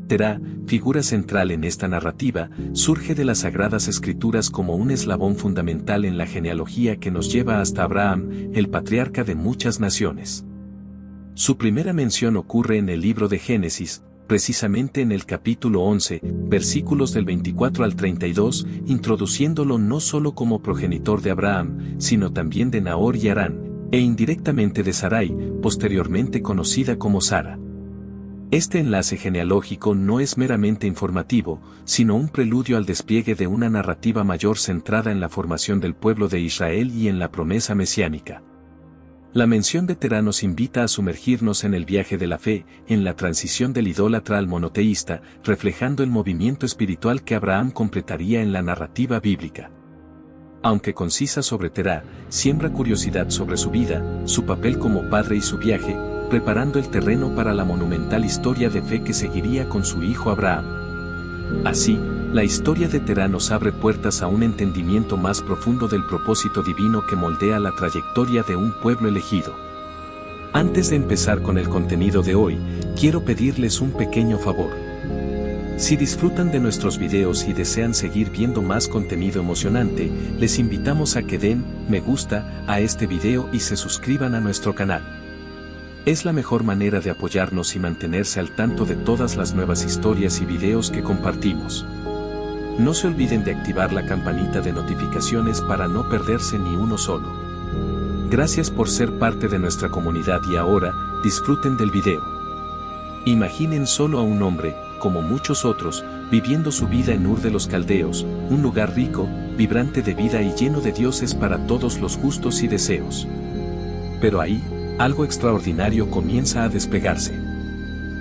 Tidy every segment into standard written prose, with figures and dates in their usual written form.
Terá, figura central en esta narrativa, surge de las Sagradas Escrituras como un eslabón fundamental en la genealogía que nos lleva hasta Abraham, el patriarca de muchas naciones. Su primera mención ocurre en el libro de Génesis, precisamente en el capítulo 11, versículos del 24 al 32, introduciéndolo no solo como progenitor de Abraham, sino también de Nahor y Harán, e indirectamente de Sarai, posteriormente conocida como Sara. Este enlace genealógico no es meramente informativo, sino un preludio al despliegue de una narrativa mayor centrada en la formación del pueblo de Israel y en la promesa mesiánica. La mención de Terá nos invita a sumergirnos en el viaje de la fe, en la transición del idólatra al monoteísta, reflejando el movimiento espiritual que Abraham completaría en la narrativa bíblica. Aunque concisa sobre Terá, siembra curiosidad sobre su vida, su papel como padre y su viaje, preparando el terreno para la monumental historia de fe que seguiría con su hijo Abraham. Así, la historia de Terá nos abre puertas a un entendimiento más profundo del propósito divino que moldea la trayectoria de un pueblo elegido. Antes de empezar con el contenido de hoy, quiero pedirles un pequeño favor. Si disfrutan de nuestros videos y desean seguir viendo más contenido emocionante, les invitamos a que den me gusta a este video y se suscriban a nuestro canal. Es la mejor manera de apoyarnos y mantenerse al tanto de todas las nuevas historias y videos que compartimos. No se olviden de activar la campanita de notificaciones para no perderse ni uno solo. Gracias por ser parte de nuestra comunidad y ahora, disfruten del video. Imaginen solo a un hombre, como muchos otros, viviendo su vida en Ur de los Caldeos, un lugar rico, vibrante de vida y lleno de dioses para todos los gustos y deseos. Pero ahí, algo extraordinario comienza a despegarse.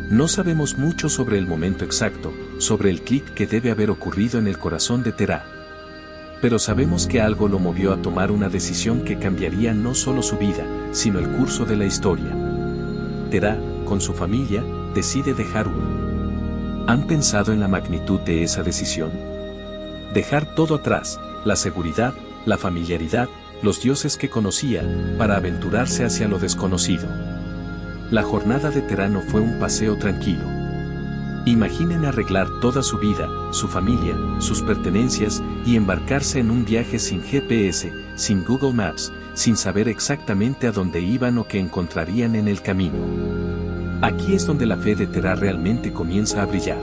No sabemos mucho sobre el momento exacto, sobre el clic que debe haber ocurrido en el corazón de Terá. Pero sabemos que algo lo movió a tomar una decisión que cambiaría no solo su vida, sino el curso de la historia. Terá, con su familia, decide dejar Ur. ¿Han pensado en la magnitud de esa decisión? Dejar todo atrás, la seguridad, la familiaridad, los dioses que conocía, para aventurarse hacia lo desconocido. La jornada de Terá no fue un paseo tranquilo. Imaginen arreglar toda su vida, su familia, sus pertenencias, y embarcarse en un viaje sin GPS, sin Google Maps, sin saber exactamente a dónde iban o qué encontrarían en el camino. Aquí es donde la fe de Terá realmente comienza a brillar.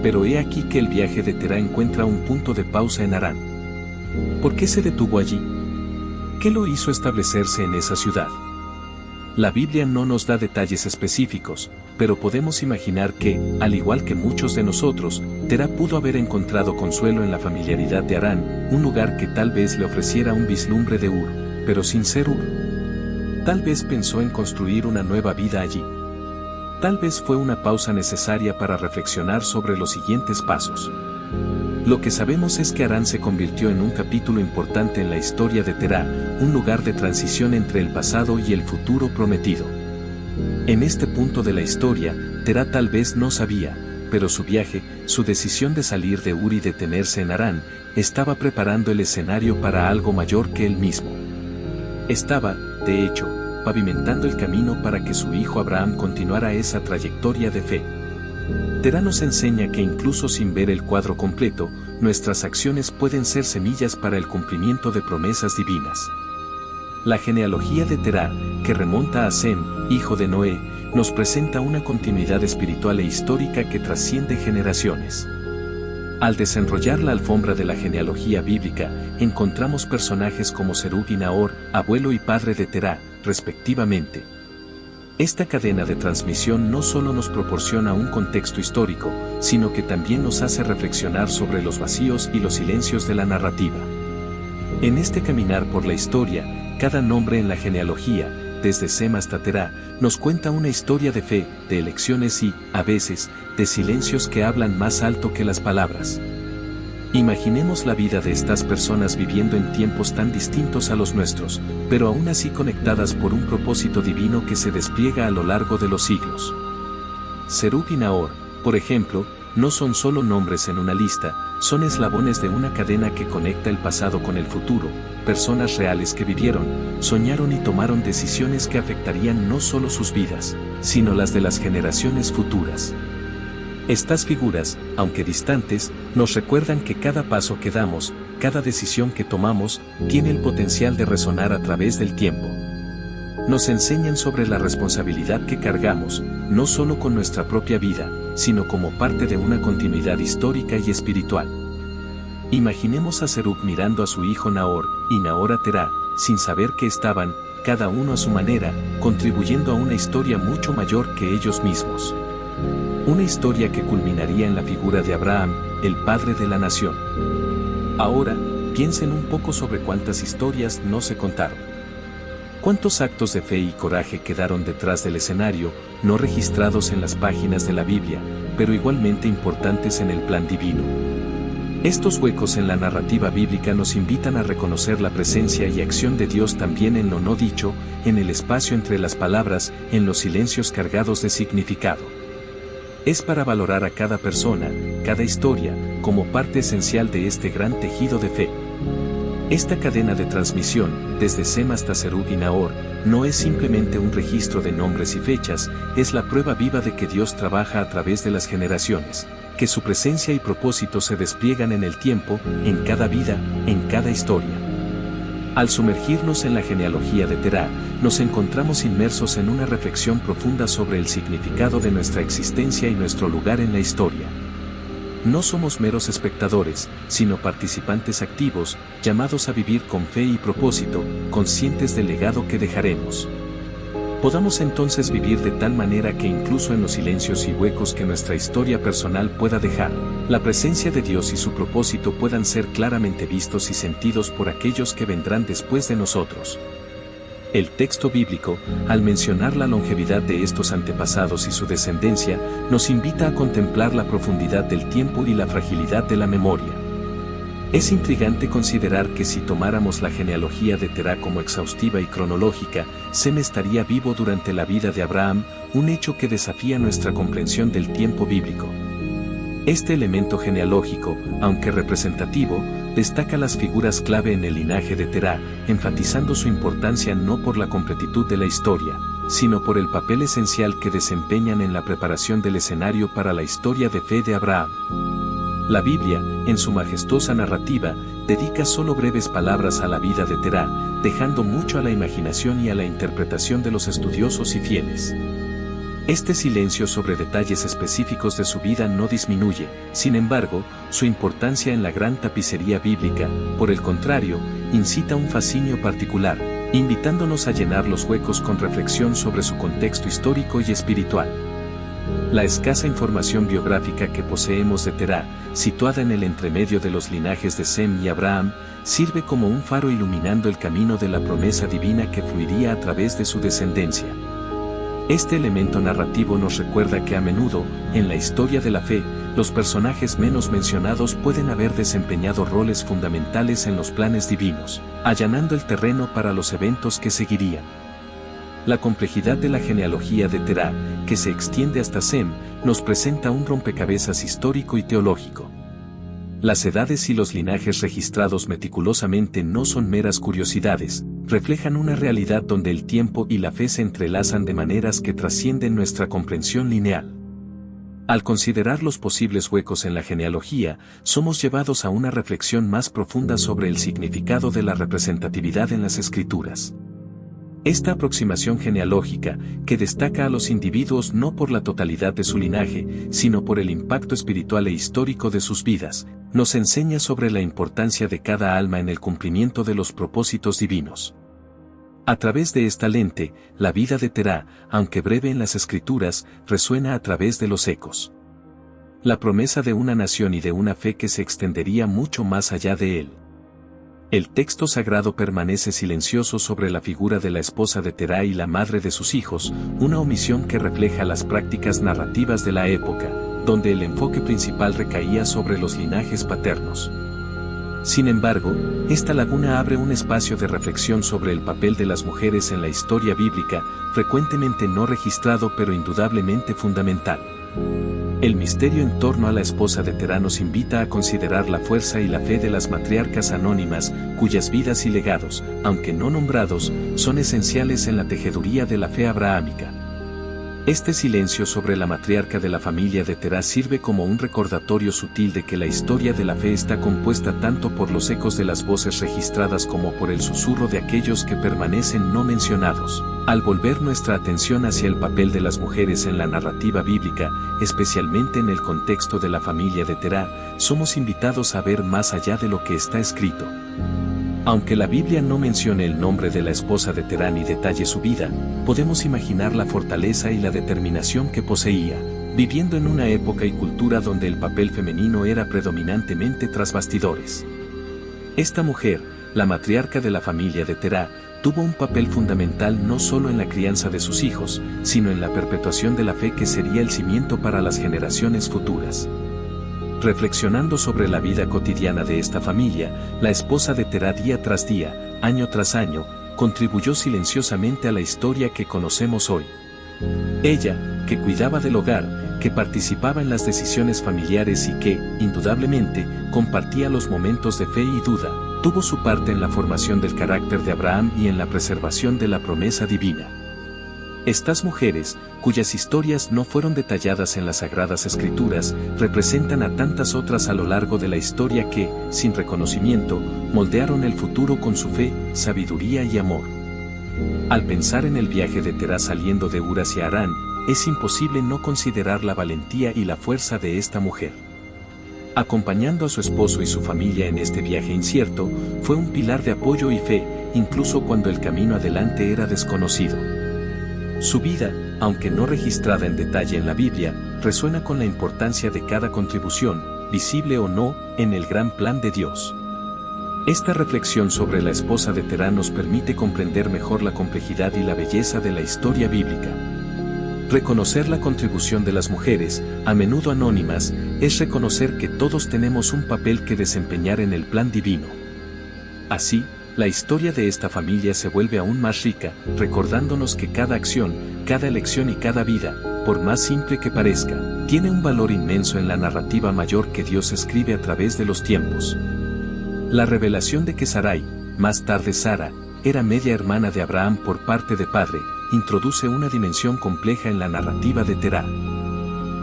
Pero he aquí que el viaje de Terá encuentra un punto de pausa en Harán. ¿Por qué se detuvo allí? ¿Qué lo hizo establecerse en esa ciudad? La Biblia no nos da detalles específicos, pero podemos imaginar que, al igual que muchos de nosotros, Terá pudo haber encontrado consuelo en la familiaridad de Harán, un lugar que tal vez le ofreciera un vislumbre de Ur, pero sin ser Ur. Tal vez pensó en construir una nueva vida allí. Tal vez fue una pausa necesaria para reflexionar sobre los siguientes pasos. Lo que sabemos es que Harán se convirtió en un capítulo importante en la historia de Terá, un lugar de transición entre el pasado y el futuro prometido. En este punto de la historia, Terá tal vez no sabía, pero su viaje, su decisión de salir de Ur y detenerse en Harán, estaba preparando el escenario para algo mayor que él mismo. Estaba, de hecho, pavimentando el camino para que su hijo Abraham continuara esa trayectoria de fe. Terá nos enseña que incluso sin ver el cuadro completo, nuestras acciones pueden ser semillas para el cumplimiento de promesas divinas. La genealogía de Terá, que remonta a Sem, hijo de Noé, nos presenta una continuidad espiritual e histórica que trasciende generaciones. Al desenrollar la alfombra de la genealogía bíblica, encontramos personajes como Serug y Nahor, abuelo y padre de Terá, respectivamente. Esta cadena de transmisión no solo nos proporciona un contexto histórico, sino que también nos hace reflexionar sobre los vacíos y los silencios de la narrativa. En este caminar por la historia, cada nombre en la genealogía, desde Sem hasta Terá, nos cuenta una historia de fe, de elecciones y, a veces, de silencios que hablan más alto que las palabras. Imaginemos la vida de estas personas viviendo en tiempos tan distintos a los nuestros, pero aún así conectadas por un propósito divino que se despliega a lo largo de los siglos. Serug y Nahor, por ejemplo, no son solo nombres en una lista, son eslabones de una cadena que conecta el pasado con el futuro, personas reales que vivieron, soñaron y tomaron decisiones que afectarían no solo sus vidas, sino las de las generaciones futuras. Estas figuras, aunque distantes, nos recuerdan que cada paso que damos, cada decisión que tomamos, tiene el potencial de resonar a través del tiempo. Nos enseñan sobre la responsabilidad que cargamos, no solo con nuestra propia vida, sino como parte de una continuidad histórica y espiritual. Imaginemos a Serug mirando a su hijo Nahor, y Nahor a Terah, sin saber que estaban, cada uno a su manera, contribuyendo a una historia mucho mayor que ellos mismos. Una historia que culminaría en la figura de Abraham, el padre de la nación. Ahora, piensen un poco sobre cuántas historias no se contaron. ¿Cuántos actos de fe y coraje quedaron detrás del escenario, no registrados en las páginas de la Biblia, pero igualmente importantes en el plan divino? Estos huecos en la narrativa bíblica nos invitan a reconocer la presencia y acción de Dios también en lo no dicho, en el espacio entre las palabras, en los silencios cargados de significado. Es para valorar a cada persona, cada historia, como parte esencial de este gran tejido de fe. Esta cadena de transmisión, desde Sem hasta Serug y Nahor, no es simplemente un registro de nombres y fechas, es la prueba viva de que Dios trabaja a través de las generaciones, que su presencia y propósito se despliegan en el tiempo, en cada vida, en cada historia. Al sumergirnos en la genealogía de Terah, nos encontramos inmersos en una reflexión profunda sobre el significado de nuestra existencia y nuestro lugar en la historia. No somos meros espectadores, sino participantes activos, llamados a vivir con fe y propósito, conscientes del legado que dejaremos. Podamos entonces vivir de tal manera que incluso en los silencios y huecos que nuestra historia personal pueda dejar, la presencia de Dios y su propósito puedan ser claramente vistos y sentidos por aquellos que vendrán después de nosotros. El texto bíblico, al mencionar la longevidad de estos antepasados y su descendencia, nos invita a contemplar la profundidad del tiempo y la fragilidad de la memoria. Es intrigante considerar que si tomáramos la genealogía de Terah como exhaustiva y cronológica, Sem estaría vivo durante la vida de Abraham, un hecho que desafía nuestra comprensión del tiempo bíblico. Este elemento genealógico, aunque representativo, destaca las figuras clave en el linaje de Terah, enfatizando su importancia no por la completitud de la historia, sino por el papel esencial que desempeñan en la preparación del escenario para la historia de fe de Abraham. La Biblia, en su majestuosa narrativa, dedica solo breves palabras a la vida de Terah, dejando mucho a la imaginación y a la interpretación de los estudiosos y fieles. Este silencio sobre detalles específicos de su vida no disminuye, sin embargo, su importancia en la gran tapicería bíblica, por el contrario, incita un fascinio particular, invitándonos a llenar los huecos con reflexión sobre su contexto histórico y espiritual. La escasa información biográfica que poseemos de Terah, situada en el entremedio de los linajes de Sem y Abraham, sirve como un faro iluminando el camino de la promesa divina que fluiría a través de su descendencia. Este elemento narrativo nos recuerda que a menudo, en la historia de la fe, los personajes menos mencionados pueden haber desempeñado roles fundamentales en los planes divinos, allanando el terreno para los eventos que seguirían. La complejidad de la genealogía de Terah, que se extiende hasta Sem, nos presenta un rompecabezas histórico y teológico. Las edades y los linajes registrados meticulosamente no son meras curiosidades, reflejan una realidad donde el tiempo y la fe se entrelazan de maneras que trascienden nuestra comprensión lineal. Al considerar los posibles huecos en la genealogía, somos llevados a una reflexión más profunda sobre el significado de la representatividad en las Escrituras. Esta aproximación genealógica, que destaca a los individuos no por la totalidad de su linaje, sino por el impacto espiritual e histórico de sus vidas, nos enseña sobre la importancia de cada alma en el cumplimiento de los propósitos divinos. A través de esta lente, la vida de Terah, aunque breve en las Escrituras, resuena a través de los ecos. La promesa de una nación y de una fe que se extendería mucho más allá de él. El texto sagrado permanece silencioso sobre la figura de la esposa de Terah y la madre de sus hijos, una omisión que refleja las prácticas narrativas de la época, donde el enfoque principal recaía sobre los linajes paternos. Sin embargo, esta laguna abre un espacio de reflexión sobre el papel de las mujeres en la historia bíblica, frecuentemente no registrado pero indudablemente fundamental. El misterio en torno a la esposa de Terah nos invita a considerar la fuerza y la fe de las matriarcas anónimas, cuyas vidas y legados, aunque no nombrados, son esenciales en la tejeduría de la fe abrahámica. Este silencio sobre la matriarca de la familia de Terah sirve como un recordatorio sutil de que la historia de la fe está compuesta tanto por los ecos de las voces registradas como por el susurro de aquellos que permanecen no mencionados. Al volver nuestra atención hacia el papel de las mujeres en la narrativa bíblica, especialmente en el contexto de la familia de Terah, somos invitados a ver más allá de lo que está escrito. Aunque la Biblia no mencione el nombre de la esposa de Terah ni detalle su vida, podemos imaginar la fortaleza y la determinación que poseía, viviendo en una época y cultura donde el papel femenino era predominantemente tras bastidores. Esta mujer, la matriarca de la familia de Terah, tuvo un papel fundamental no solo en la crianza de sus hijos, sino en la perpetuación de la fe que sería el cimiento para las generaciones futuras. Reflexionando sobre la vida cotidiana de esta familia, la esposa de Terah día tras día, año tras año, contribuyó silenciosamente a la historia que conocemos hoy. Ella, que cuidaba del hogar, que participaba en las decisiones familiares y que, indudablemente, compartía los momentos de fe y duda, tuvo su parte en la formación del carácter de Abraham y en la preservación de la promesa divina. Estas mujeres, cuyas historias no fueron detalladas en las Sagradas Escrituras, representan a tantas otras a lo largo de la historia que, sin reconocimiento, moldearon el futuro con su fe, sabiduría y amor. Al pensar en el viaje de Terah saliendo de Ur hacia Harán, es imposible no considerar la valentía y la fuerza de esta mujer. Acompañando a su esposo y su familia en este viaje incierto, fue un pilar de apoyo y fe, incluso cuando el camino adelante era desconocido. Su vida, aunque no registrada en detalle en la Biblia, resuena con la importancia de cada contribución, visible o no, en el gran plan de Dios. Esta reflexión sobre la esposa de Terah nos permite comprender mejor la complejidad y la belleza de la historia bíblica. Reconocer la contribución de las mujeres, a menudo anónimas, es reconocer que todos tenemos un papel que desempeñar en el plan divino. Así, la historia de esta familia se vuelve aún más rica, recordándonos que cada acción, cada elección y cada vida, por más simple que parezca, tiene un valor inmenso en la narrativa mayor que Dios escribe a través de los tiempos. La revelación de que Sarai, más tarde Sara, era media hermana de Abraham por parte de padre, introduce una dimensión compleja en la narrativa de Terah.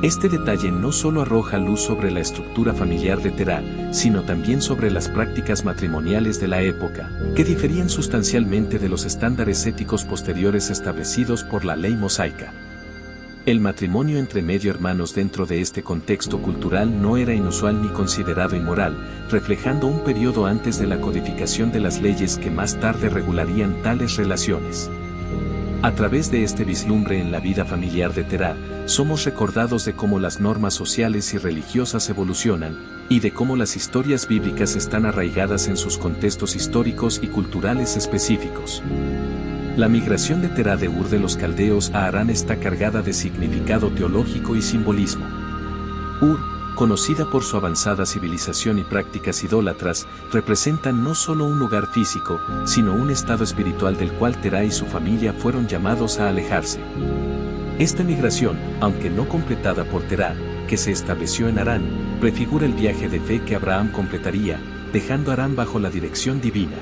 Este detalle no solo arroja luz sobre la estructura familiar de Terah, sino también sobre las prácticas matrimoniales de la época, que diferían sustancialmente de los estándares éticos posteriores establecidos por la ley mosaica. El matrimonio entre medio hermanos dentro de este contexto cultural no era inusual ni considerado inmoral, reflejando un periodo antes de la codificación de las leyes que más tarde regularían tales relaciones. A través de este vislumbre en la vida familiar de Terah, somos recordados de cómo las normas sociales y religiosas evolucionan, y de cómo las historias bíblicas están arraigadas en sus contextos históricos y culturales específicos. La migración de Terah de Ur de los Caldeos a Harán está cargada de significado teológico y simbolismo. Ur, conocida por su avanzada civilización y prácticas idólatras, representan no solo un lugar físico, sino un estado espiritual del cual Terah y su familia fueron llamados a alejarse. Esta migración, aunque no completada por Terah, que se estableció en Harán, prefigura el viaje de fe que Abraham completaría, dejando Harán bajo la dirección divina.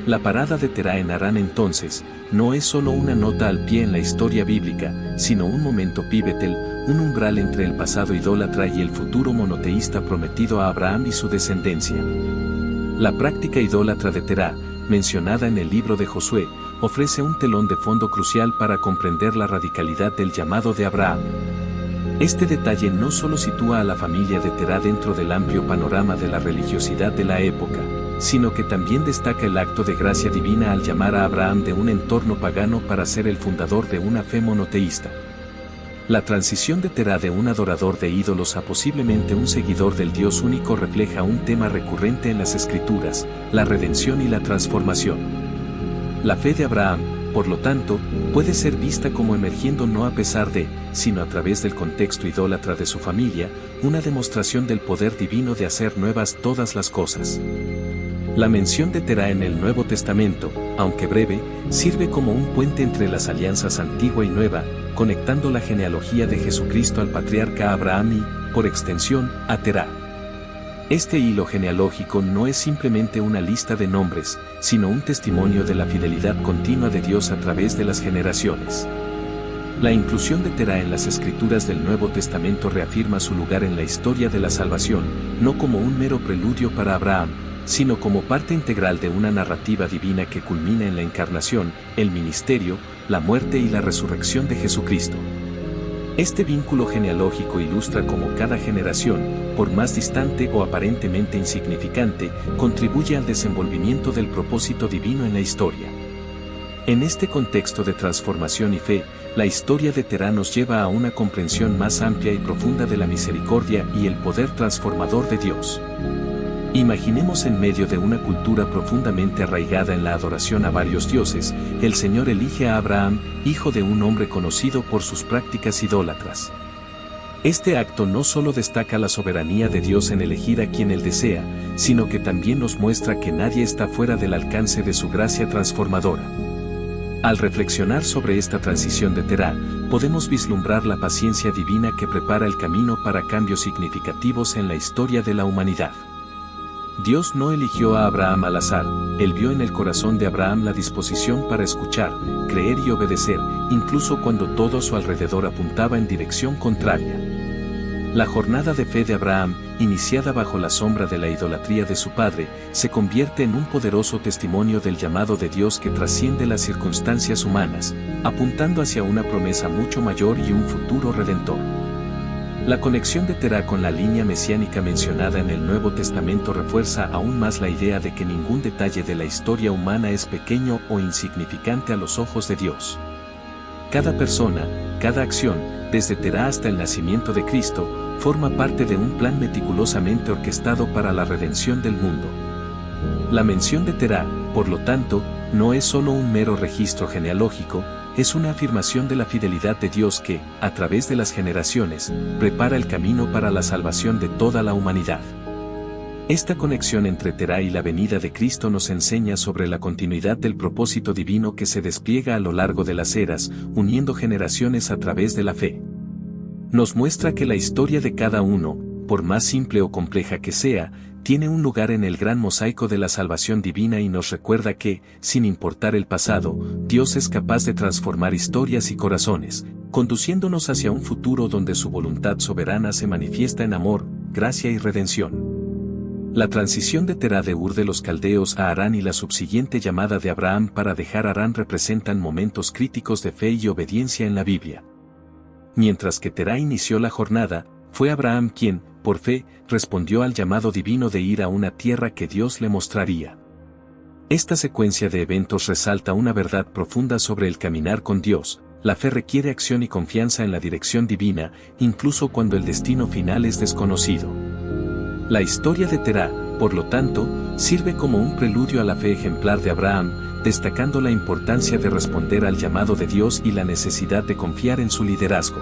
La parada de Terah en Harán entonces, no es solo una nota al pie en la historia bíblica, sino un momento pivotal, un umbral entre el pasado idólatra y el futuro monoteísta prometido a Abraham y su descendencia. La práctica idólatra de Terah, mencionada en el libro de Josué, ofrece un telón de fondo crucial para comprender la radicalidad del llamado de Abraham. Este detalle no solo sitúa a la familia de Terah dentro del amplio panorama de la religiosidad de la época, sino que también destaca el acto de gracia divina al llamar a Abraham de un entorno pagano para ser el fundador de una fe monoteísta. La transición de Terah de un adorador de ídolos a posiblemente un seguidor del Dios único refleja un tema recurrente en las Escrituras, la redención y la transformación. La fe de Abraham, por lo tanto, puede ser vista como emergiendo no a pesar de, sino a través del contexto idólatra de su familia, una demostración del poder divino de hacer nuevas todas las cosas. La mención de Terah en el Nuevo Testamento, aunque breve, sirve como un puente entre las alianzas antigua y nueva, conectando la genealogía de Jesucristo al patriarca Abraham y, por extensión, a Terah. Este hilo genealógico no es simplemente una lista de nombres, sino un testimonio de la fidelidad continua de Dios a través de las generaciones. La inclusión de Terah en las escrituras del Nuevo Testamento reafirma su lugar en la historia de la salvación, no como un mero preludio para Abraham, sino como parte integral de una narrativa divina que culmina en la encarnación, el ministerio, la muerte y la resurrección de Jesucristo. Este vínculo genealógico ilustra cómo cada generación, por más distante o aparentemente insignificante, contribuye al desenvolvimiento del propósito divino en la historia. En este contexto de transformación y fe, la historia de Terah nos lleva a una comprensión más amplia y profunda de la misericordia y el poder transformador de Dios. Imaginemos en medio de una cultura profundamente arraigada en la adoración a varios dioses, el Señor elige a Abraham, hijo de un hombre conocido por sus prácticas idólatras. Este acto no solo destaca la soberanía de Dios en elegir a quien Él desea, sino que también nos muestra que nadie está fuera del alcance de su gracia transformadora. Al reflexionar sobre esta transición de Terah, podemos vislumbrar la paciencia divina que prepara el camino para cambios significativos en la historia de la humanidad. Dios no eligió a Abraham al azar, Él vio en el corazón de Abraham la disposición para escuchar, creer y obedecer, incluso cuando todo a su alrededor apuntaba en dirección contraria. La jornada de fe de Abraham, iniciada bajo la sombra de la idolatría de su padre, se convierte en un poderoso testimonio del llamado de Dios que trasciende las circunstancias humanas, apuntando hacia una promesa mucho mayor y un futuro redentor. La conexión de Terah con la línea mesiánica mencionada en el Nuevo Testamento refuerza aún más la idea de que ningún detalle de la historia humana es pequeño o insignificante a los ojos de Dios. Cada persona, cada acción, desde Terah hasta el nacimiento de Cristo, forma parte de un plan meticulosamente orquestado para la redención del mundo. La mención de Terah, por lo tanto, no es solo un mero registro genealógico, es una afirmación de la fidelidad de Dios que, a través de las generaciones, prepara el camino para la salvación de toda la humanidad. Esta conexión entre Terah y la venida de Cristo nos enseña sobre la continuidad del propósito divino que se despliega a lo largo de las eras, uniendo generaciones a través de la fe. Nos muestra que la historia de cada uno, por más simple o compleja que sea, tiene un lugar en el gran mosaico de la salvación divina y nos recuerda que, sin importar el pasado, Dios es capaz de transformar historias y corazones, conduciéndonos hacia un futuro donde su voluntad soberana se manifiesta en amor, gracia y redención. La transición de Terah de Ur de los Caldeos a Harán y la subsiguiente llamada de Abraham para dejar Harán representan momentos críticos de fe y obediencia en la Biblia. Mientras que Terah inició la jornada, fue Abraham quien, por fe, respondió al llamado divino de ir a una tierra que Dios le mostraría. Esta secuencia de eventos resalta una verdad profunda sobre el caminar con Dios. La fe requiere acción y confianza en la dirección divina, incluso cuando el destino final es desconocido. La historia de Terah, por lo tanto, sirve como un preludio a la fe ejemplar de Abraham, destacando la importancia de responder al llamado de Dios y la necesidad de confiar en su liderazgo.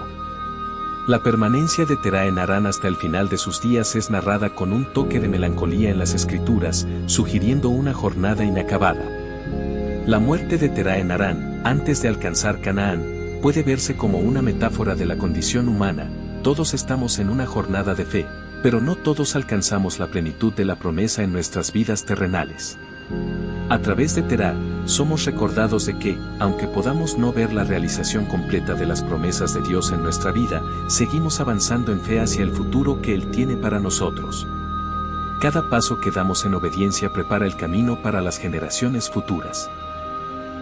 La permanencia de Terah en Harán hasta el final de sus días es narrada con un toque de melancolía en las Escrituras, sugiriendo una jornada inacabada. La muerte de Terah en Harán, antes de alcanzar Canaán, puede verse como una metáfora de la condición humana. Todos estamos en una jornada de fe, pero no todos alcanzamos la plenitud de la promesa en nuestras vidas terrenales. A través de Terah, somos recordados de que, aunque podamos no ver la realización completa de las promesas de Dios en nuestra vida, seguimos avanzando en fe hacia el futuro que Él tiene para nosotros. Cada paso que damos en obediencia prepara el camino para las generaciones futuras.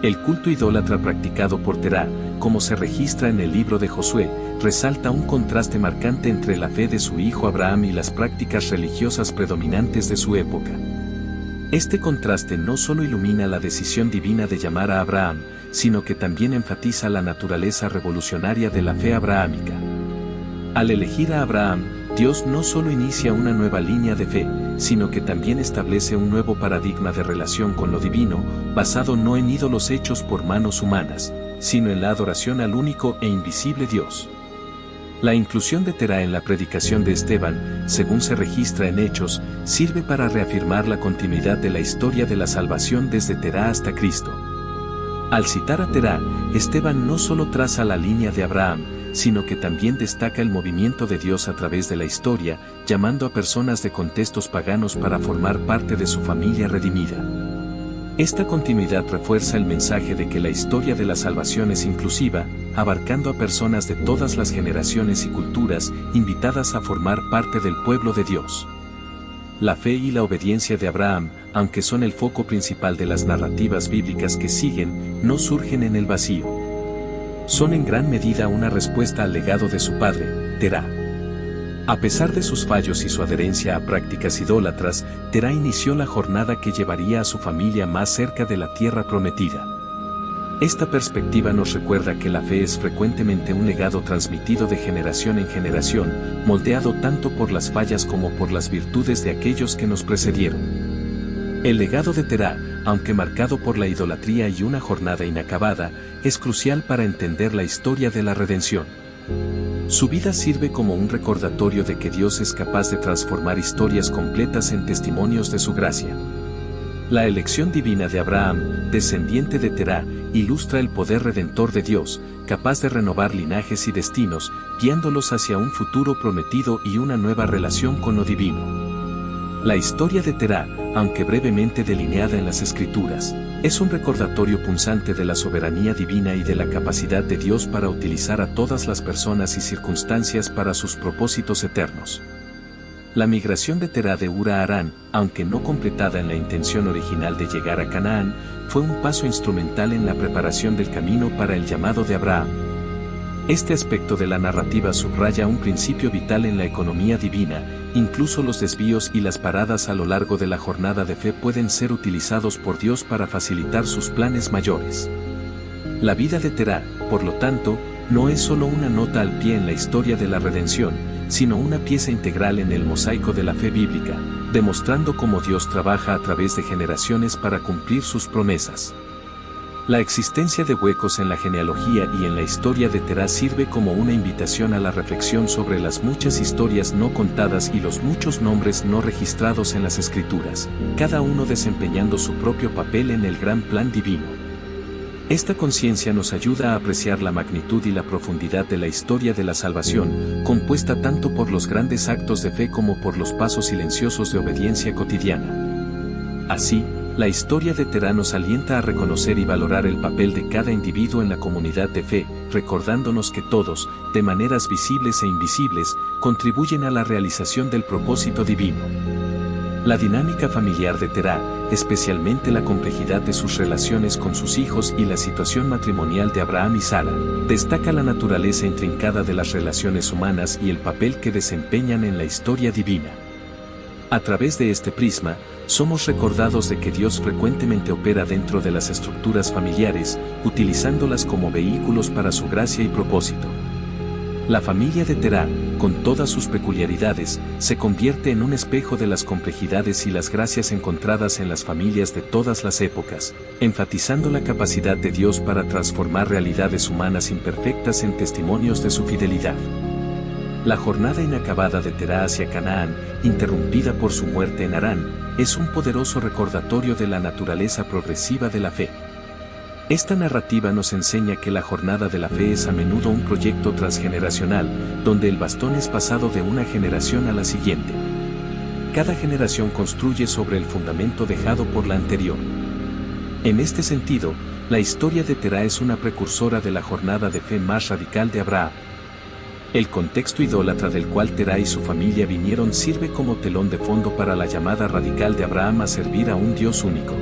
El culto idólatra practicado por Terah, como se registra en el libro de Josué, resalta un contraste marcante entre la fe de su hijo Abraham y las prácticas religiosas predominantes de su época. Este contraste no solo ilumina la decisión divina de llamar a Abraham, sino que también enfatiza la naturaleza revolucionaria de la fe abrahámica. Al elegir a Abraham, Dios no solo inicia una nueva línea de fe, sino que también establece un nuevo paradigma de relación con lo divino, basado no en ídolos hechos por manos humanas, sino en la adoración al único e invisible Dios. La inclusión de Terah en la predicación de Esteban, según se registra en Hechos, sirve para reafirmar la continuidad de la historia de la salvación desde Terah hasta Cristo. Al citar a Terah, Esteban no solo traza la línea de Abraham, sino que también destaca el movimiento de Dios a través de la historia, llamando a personas de contextos paganos para formar parte de su familia redimida. Esta continuidad refuerza el mensaje de que la historia de la salvación es inclusiva, abarcando a personas de todas las generaciones y culturas, invitadas a formar parte del pueblo de Dios. La fe y la obediencia de Abraham, aunque son el foco principal de las narrativas bíblicas que siguen, no surgen en el vacío. Son en gran medida una respuesta al legado de su padre, Terah. A pesar de sus fallos y su adherencia a prácticas idólatras, Terah inició la jornada que llevaría a su familia más cerca de la tierra prometida. Esta perspectiva nos recuerda que la fe es frecuentemente un legado transmitido de generación en generación, moldeado tanto por las fallas como por las virtudes de aquellos que nos precedieron. El legado de Terah, aunque marcado por la idolatría y una jornada inacabada, es crucial para entender la historia de la redención. Su vida sirve como un recordatorio de que Dios es capaz de transformar historias completas en testimonios de su gracia. La elección divina de Abraham, descendiente de Terah, ilustra el poder redentor de Dios, capaz de renovar linajes y destinos, guiándolos hacia un futuro prometido y una nueva relación con lo divino. La historia de Terah, aunque brevemente delineada en las Escrituras, es un recordatorio punzante de la soberanía divina y de la capacidad de Dios para utilizar a todas las personas y circunstancias para sus propósitos eternos. La migración de Terah de Ur a Harán, aunque no completada en la intención original de llegar a Canaán, fue un paso instrumental en la preparación del camino para el llamado de Abraham. Este aspecto de la narrativa subraya un principio vital en la economía divina. Incluso los desvíos y las paradas a lo largo de la jornada de fe pueden ser utilizados por Dios para facilitar sus planes mayores. La vida de Terah, por lo tanto, no es solo una nota al pie en la historia de la redención, sino una pieza integral en el mosaico de la fe bíblica, demostrando cómo Dios trabaja a través de generaciones para cumplir sus promesas. La existencia de huecos en la genealogía y en la historia de Terah sirve como una invitación a la reflexión sobre las muchas historias no contadas y los muchos nombres no registrados en las Escrituras, cada uno desempeñando su propio papel en el gran plan divino. Esta conciencia nos ayuda a apreciar la magnitud y la profundidad de la historia de la salvación, compuesta tanto por los grandes actos de fe como por los pasos silenciosos de obediencia cotidiana. Así, la historia de Terah nos alienta a reconocer y valorar el papel de cada individuo en la comunidad de fe, recordándonos que todos, de maneras visibles e invisibles, contribuyen a la realización del propósito divino. La dinámica familiar de Terah, especialmente la complejidad de sus relaciones con sus hijos y la situación matrimonial de Abraham y Sara, destaca la naturaleza intrincada de las relaciones humanas y el papel que desempeñan en la historia divina. A través de este prisma, somos recordados de que Dios frecuentemente opera dentro de las estructuras familiares, utilizándolas como vehículos para su gracia y propósito. La familia de Terah, con todas sus peculiaridades, se convierte en un espejo de las complejidades y las gracias encontradas en las familias de todas las épocas, enfatizando la capacidad de Dios para transformar realidades humanas imperfectas en testimonios de su fidelidad. La jornada inacabada de Terah hacia Canaán, interrumpida por su muerte en Harán, es un poderoso recordatorio de la naturaleza progresiva de la fe. Esta narrativa nos enseña que la jornada de la fe es a menudo un proyecto transgeneracional, donde el bastón es pasado de una generación a la siguiente. Cada generación construye sobre el fundamento dejado por la anterior. En este sentido, la historia de Terah es una precursora de la jornada de fe más radical de Abraham. El contexto idólatra del cual Terah y su familia vinieron sirve como telón de fondo para la llamada radical de Abraham a servir a un Dios único.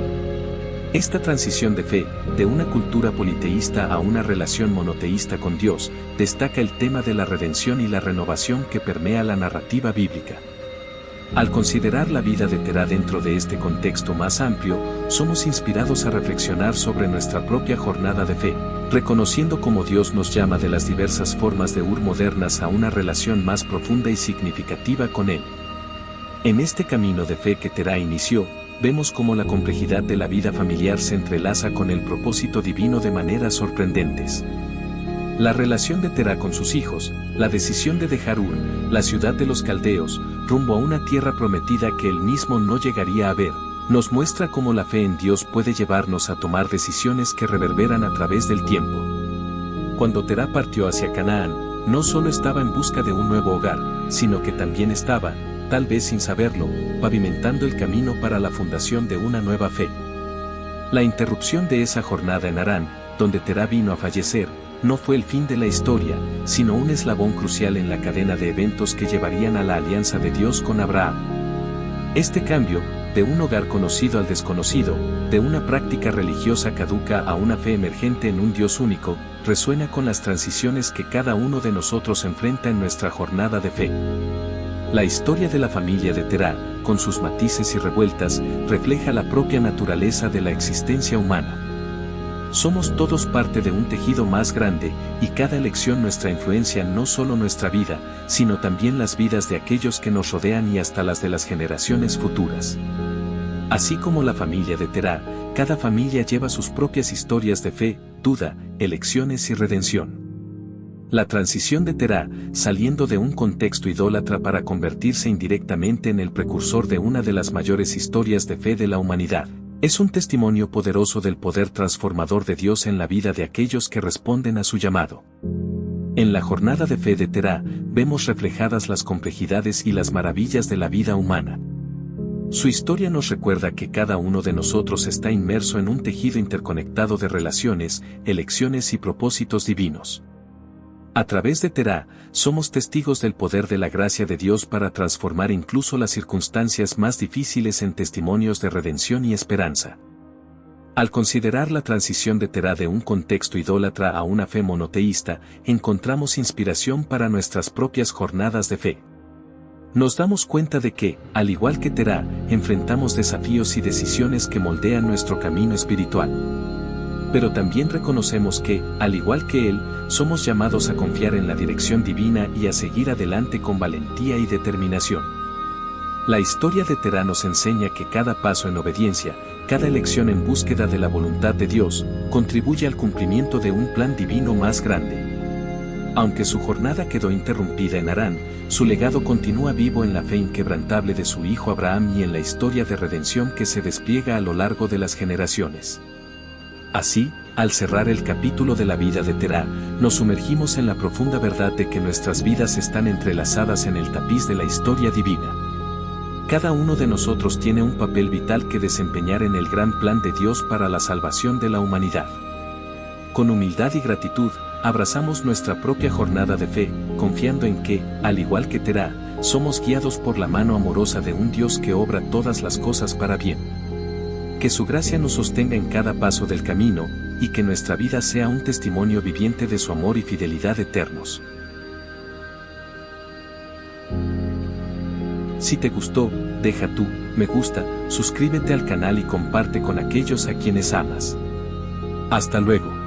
Esta transición de fe, de una cultura politeísta a una relación monoteísta con Dios, destaca el tema de la redención y la renovación que permea la narrativa bíblica. Al considerar la vida de Terah dentro de este contexto más amplio, somos inspirados a reflexionar sobre nuestra propia jornada de fe, reconociendo cómo Dios nos llama de las diversas formas de Ur modernas a una relación más profunda y significativa con Él. En este camino de fe que Terah inició, vemos cómo la complejidad de la vida familiar se entrelaza con el propósito divino de maneras sorprendentes. La relación de Terah con sus hijos, la decisión de dejar Ur, la ciudad de los caldeos, rumbo a una tierra prometida que él mismo no llegaría a ver, nos muestra cómo la fe en Dios puede llevarnos a tomar decisiones que reverberan a través del tiempo. Cuando Terah partió hacia Canaán, no solo estaba en busca de un nuevo hogar, sino que también estaba, tal vez sin saberlo, pavimentando el camino para la fundación de una nueva fe. La interrupción de esa jornada en Harán, donde Terá vino a fallecer, no fue el fin de la historia, sino un eslabón crucial en la cadena de eventos que llevarían a la alianza de Dios con Abraham. Este cambio, de un hogar conocido al desconocido, de una práctica religiosa caduca a una fe emergente en un Dios único, resuena con las transiciones que cada uno de nosotros enfrenta en nuestra jornada de fe. La historia de la familia de Terá, con sus matices y revueltas, refleja la propia naturaleza de la existencia humana. Somos todos parte de un tejido más grande, y cada elección nuestra influencia no solo nuestra vida, sino también las vidas de aquellos que nos rodean y hasta las de las generaciones futuras. Así como la familia de Terá, cada familia lleva sus propias historias de fe, duda, elecciones y redención. La transición de Terá, saliendo de un contexto idólatra para convertirse indirectamente en el precursor de una de las mayores historias de fe de la humanidad, es un testimonio poderoso del poder transformador de Dios en la vida de aquellos que responden a su llamado. En la jornada de fe de Terá, vemos reflejadas las complejidades y las maravillas de la vida humana. Su historia nos recuerda que cada uno de nosotros está inmerso en un tejido interconectado de relaciones, elecciones y propósitos divinos. A través de Terá, somos testigos del poder de la gracia de Dios para transformar incluso las circunstancias más difíciles en testimonios de redención y esperanza. Al considerar la transición de Terá de un contexto idólatra a una fe monoteísta, encontramos inspiración para nuestras propias jornadas de fe. Nos damos cuenta de que, al igual que Terá, enfrentamos desafíos y decisiones que moldean nuestro camino espiritual. Pero también reconocemos que, al igual que él, somos llamados a confiar en la dirección divina y a seguir adelante con valentía y determinación. La historia de Terá nos enseña que cada paso en obediencia, cada elección en búsqueda de la voluntad de Dios, contribuye al cumplimiento de un plan divino más grande. Aunque su jornada quedó interrumpida en Harán, su legado continúa vivo en la fe inquebrantable de su hijo Abraham y en la historia de redención que se despliega a lo largo de las generaciones. Así, al cerrar el capítulo de la vida de Terá, nos sumergimos en la profunda verdad de que nuestras vidas están entrelazadas en el tapiz de la historia divina. Cada uno de nosotros tiene un papel vital que desempeñar en el gran plan de Dios para la salvación de la humanidad. Con humildad y gratitud, abrazamos nuestra propia jornada de fe, confiando en que, al igual que Terá, somos guiados por la mano amorosa de un Dios que obra todas las cosas para bien. Que su gracia nos sostenga en cada paso del camino, y que nuestra vida sea un testimonio viviente de su amor y fidelidad eternos. Si te gustó, deja tu me gusta, suscríbete al canal y comparte con aquellos a quienes amas. Hasta luego.